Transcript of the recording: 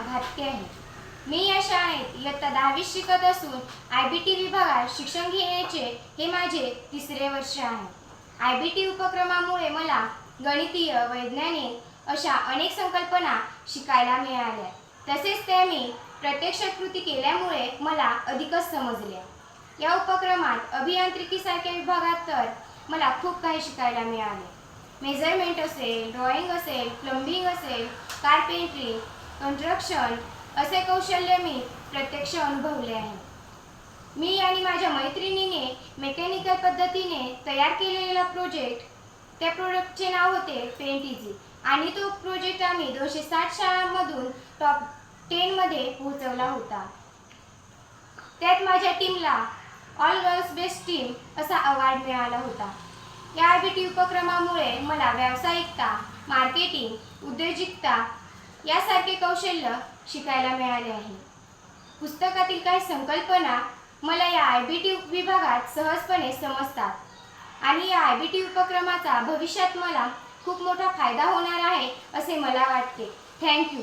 घातकी आहे. मी या शाळेत इयत्ता 10वी शिकत असून IBT विभागात शिक्षण घेण्याचे हे माझे 3रे वर्ष आहे. IBT उपक्रमामुळे मला गणितीय, वैज्ञानिक अशा अनेक संकल्पना शिकायला मिळाल्या. तसेच त्या मी प्रत्यक्ष कृती केल्यामुळे मला अधिकच समजल्या. या उपक्रमात अभियांत्रिकीसारख्या विभागात तर मला खूप काही शिकायला मिळाले. मेजरमेंट असेल, ड्रॉइंग असेल, प्लंबिंग असेल, कार्पेंट्री, कंस्ट्रक्शन असे कौशल्य मी प्रत्यक्ष अनुभवले आहे. मी आणि माझ्या मैत्रिणीने मेकॅनिकल पद्धतीने तयार केलेला प्रोजेक्ट, त्या प्रोजेक्टचे नाव होते पेंट-इझी आणि तो प्रोजेक्ट आम्ही 260 शाळांमधून टॉप 10 मध्ये पोहोचवला होता. त्यात माझ्या टीमला ऑल गर्ल्स बेस्ट टीम असा अवॉर्ड मिळाला होता. या IBT उपक्रमामुळे मला व्यावसायिकता, मार्केटिंग, उद्योजकता यासारखे कौशल्य शिकायला मिळाले आहे. पुस्तकातील काही संकल्पना मला या IBT विभागात सहजपणे समजतात आणि या IBT उपक्रमाचा भविष्यात मला खूप मोठा फायदा होणार आहे असे मला वाटते. थँक्यू.